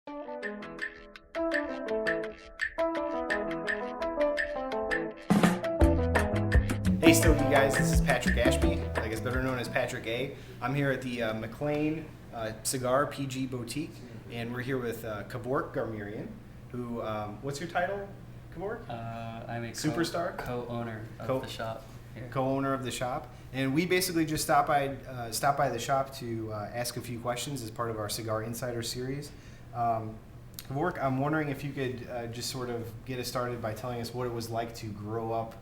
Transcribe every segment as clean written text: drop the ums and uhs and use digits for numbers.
Hey Stogie guys, this is Patrick Ashby, I guess better known as Patrick A. I'm here at the McLean Cigar PG Boutique, and we're here with Kevork Garmirian, who, what's your title, Kevork? I'm a Superstar? Co-owner of the shop here. Co-owner of the shop, and we basically just stopped by the shop to ask a few questions as part of our Cigar Insider series. Kevork, I'm wondering if you could just sort of get us started by telling us what it was like to grow up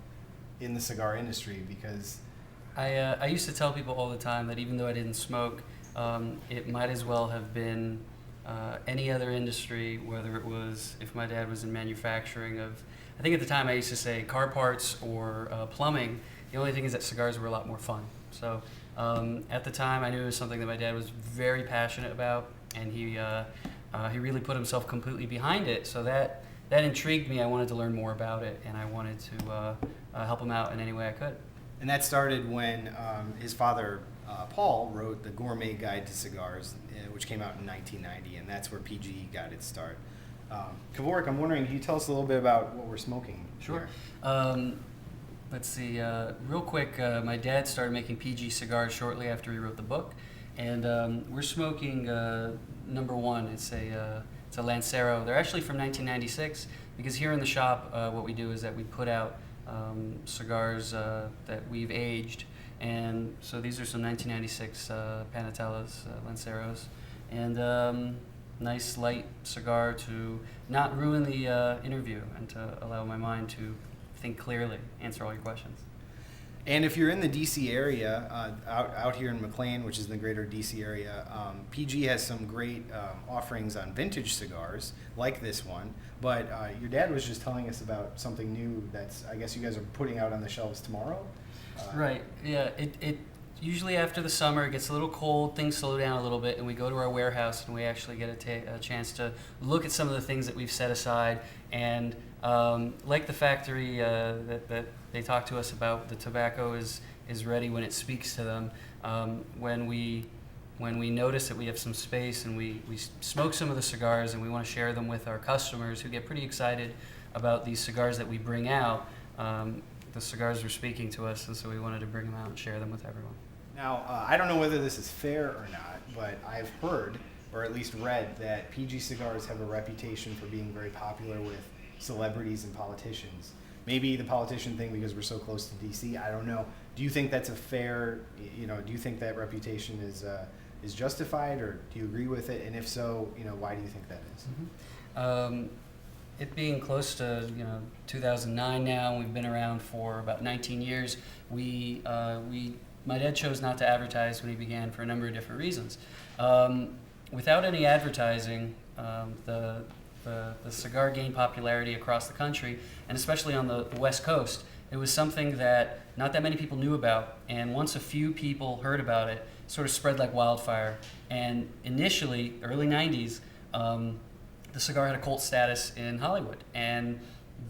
in the cigar industry, because I used to tell people all the time that even though I didn't smoke, it might as well have been any other industry, whether it was, if my dad was in manufacturing of, I think at the time I used to say car parts or plumbing. The only thing is that cigars were a lot more fun. So at the time I knew it was something that my dad was very passionate about, and he really put himself completely behind it. So that intrigued me. I wanted to learn more about it, and I wanted to help him out in any way I could. And that started when his father, Paul, wrote the Gourmet Guide to Cigars, which came out in 1990, and that's where PG got its start. Kevork, I'm wondering, can you tell us a little bit about what we're smoking? Sure. Let's see, real quick, my dad started making PG cigars shortly after he wrote the book, and we're smoking number one. It's a Lancero. They're actually from 1996, because here in the shop, what we do is that we put out cigars that we've aged, and so these are some 1996 Panatellas, Lanceros, and nice light cigar to not ruin the interview and to allow my mind to think clearly, answer all your questions. And if you're in the DC area, out here in McLean, which is the greater DC area, PG has some great offerings on vintage cigars, like this one. But your dad was just telling us about something new that's, I guess you guys are putting out on the shelves tomorrow? Right, yeah. It usually after the summer, it gets a little cold, things slow down a little bit, and we go to our warehouse and we actually get a chance to look at some of the things that we've set aside. And like the factory that they talk to us about, the tobacco is ready when it speaks to them. When we notice that we have some space and we smoke some of the cigars and we want to share them with our customers who get pretty excited about these cigars that we bring out, the cigars were speaking to us, and so we wanted to bring them out and share them with everyone. Now, I don't know whether this is fair or not, but I've heard, or at least read, that PG cigars have a reputation for being very popular with celebrities and politicians. Maybe the politician thing because we're so close to DC, I don't know. Do you think that's a fair, do you think that reputation is justified, or do you agree with it? And if so, why do you think that is? Mm-hmm. It being close to 2009 now, we've been around for about 19 years. My dad chose not to advertise when he began for a number of different reasons. Without any advertising, the cigar gained popularity across the country, and especially on the West Coast. It was something that not that many people knew about, and once a few people heard about it, it sort of spread like wildfire. And initially, early 90s, the cigar had a cult status in Hollywood, and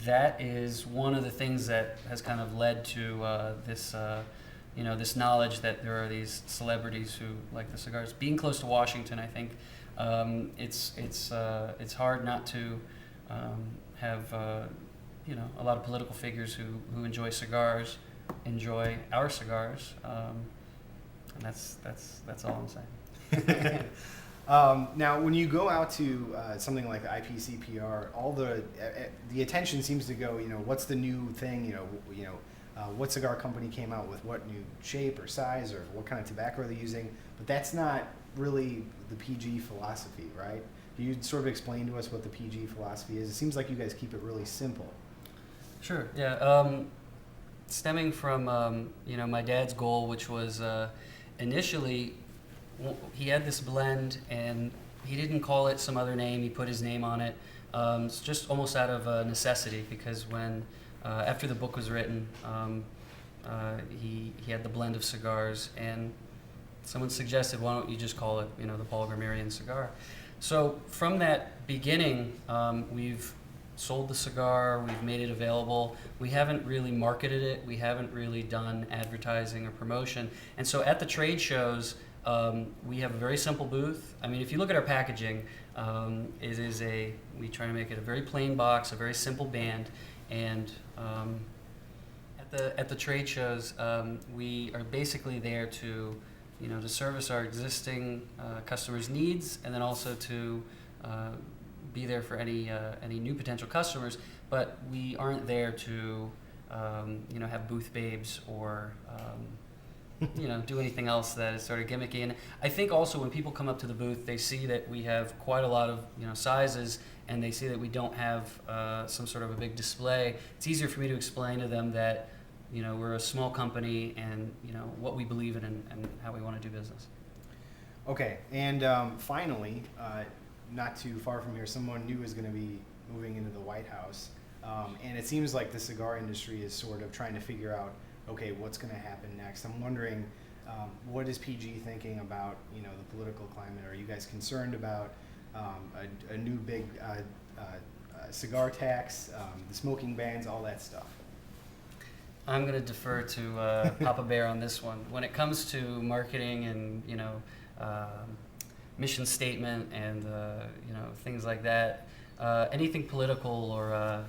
that is one of the things that has kind of led to this knowledge that there are these celebrities who like the cigars. Being close to Washington, I think it's hard not to have a lot of political figures who enjoy cigars, enjoy our cigars, and that's all I'm saying. Now, when you go out to something like the IPCPR, all the attention seems to go, what's the new thing, what cigar company came out with what new shape or size or what kind of tobacco are they using, but that's not really the PG philosophy, right? Can you sort of explain to us what the PG philosophy is? It seems like you guys keep it really simple. Sure, yeah. Stemming from, my dad's goal, which was initially, he had this blend and he didn't call it some other name, he put his name on it. It's just almost out of necessity, because when after the book was written, he had the blend of cigars, and someone suggested, why don't you just call it, the Paul Garmirian cigar? So from that beginning, we've sold the cigar, we've made it available. We haven't really marketed it, we haven't really done advertising or promotion. And so at the trade shows, we have a very simple booth. I mean, if you look at our packaging, We try to make it a very plain box, a very simple band, and at the trade shows, we are basically there to, to service our existing customers' needs, and then also to be there for any new potential customers. But we aren't there to, have booth babes or do anything else that is sort of gimmicky. And I think also when people come up to the booth, they see that we have quite a lot of sizes, and they see that we don't have some sort of a big display. It's easier for me to explain to them that we're a small company, and what we believe in and how we want to do business. Okay, and finally, not too far from here, someone new is going to be moving into the White House, and it seems like the cigar industry is sort of trying to figure out, okay, what's going to happen next. I'm wondering, what is PG thinking about the political climate? Are you guys concerned about a new big cigar tax, the smoking bans, all that stuff? I'm going to defer to Papa Bear on this one. When it comes to marketing and mission statement and things like that, anything political or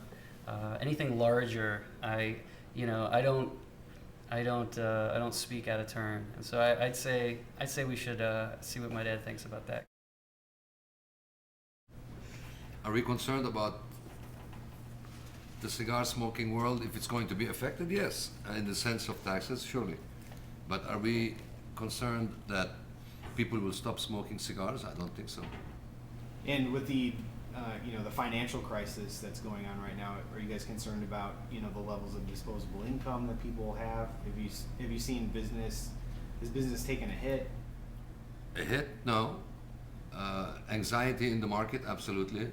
anything larger, I don't speak out of turn, and so I'd say we should see what my dad thinks about that. Are we concerned about the cigar smoking world, if it's going to be affected? Yes, in the sense of taxes, surely. But are we concerned that people will stop smoking cigars? I don't think so. And with the the financial crisis that's going on right now, are you guys concerned about the levels of disposable income that people have? Have you seen business? Has business taken a hit? A hit? No. Anxiety in the market? Absolutely.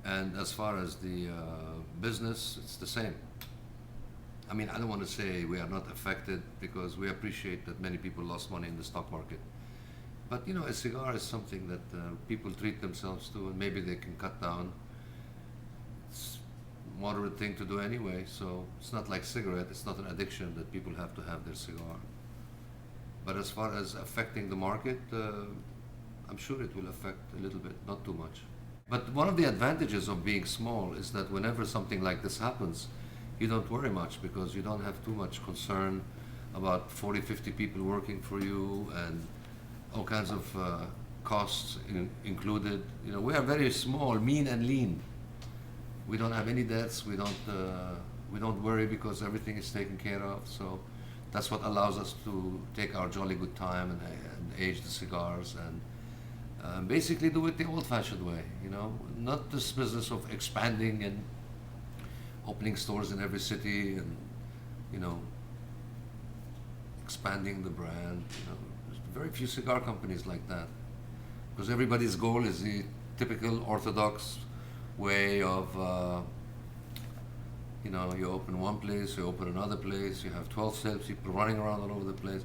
And as far as the business, it's the same. I mean, I don't want to say we are not affected, because we appreciate that many people lost money in the stock market. But a cigar is something that people treat themselves to, and maybe they can cut down. It's a moderate thing to do anyway, so it's not like cigarette. It's not an addiction that people have to have their cigar. But as far as affecting the market, I'm sure it will affect a little bit, not too much. But one of the advantages of being small is that whenever something like this happens, you don't worry much, because you don't have too much concern about 40, 50 people working for you and all kinds of costs included. We are very small, mean and lean. We don't have any debts. We don't worry, because everything is taken care of. So that's what allows us to take our jolly good time and age the cigars and basically do it the old-fashioned way. Not this business of expanding and opening stores in every city and expanding the brand. There's very few cigar companies like that, because everybody's goal is the typical orthodox way of you open one place, you open another place, you have 12 salespeople running around all over the place.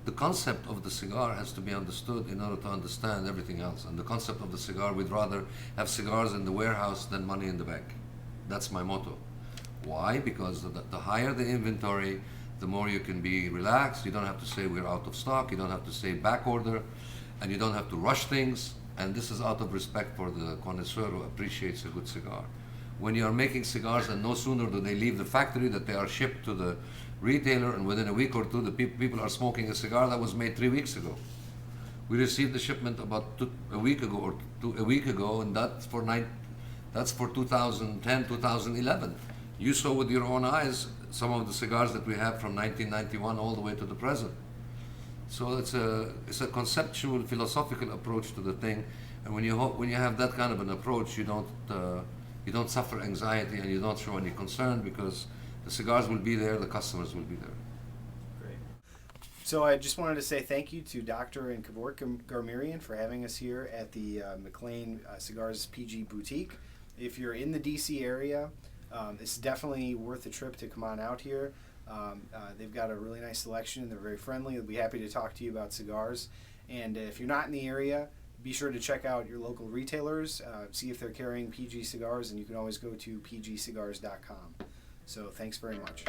The concept of the cigar has to be understood in order to understand everything else. And the concept of the cigar, we'd rather have cigars in the warehouse than money in the bank. That's my motto. Why? Because the higher the inventory, the more you can be relaxed. You don't have to say we're out of stock. You don't have to say back order, and you don't have to rush things. And this is out of respect for the connoisseur who appreciates a good cigar. When you are making cigars, and no sooner do they leave the factory that they are shipped to the retailer, and within a week or two, the people are smoking a cigar that was made 3 weeks ago. We received the shipment about a week ago, and that's for 2010, 2011. You saw with your own eyes some of the cigars that we have from 1991 all the way to the present. So it's a conceptual, philosophical approach to the thing, and when you have that kind of an approach, you don't suffer anxiety and you don't show any concern, because the cigars will be there, the customers will be there. Great. So I just wanted to say thank you to Dr. and Kevork Garmirian for having us here at the McLean Cigars PG Boutique. If you're in the DC area, it's definitely worth the trip to come on out here. They've got a really nice selection. They're very friendly. They'll be happy to talk to you about cigars. And if you're not in the area, be sure to check out your local retailers, see if they're carrying PG cigars, and you can always go to pgcigars.com. So thanks very much.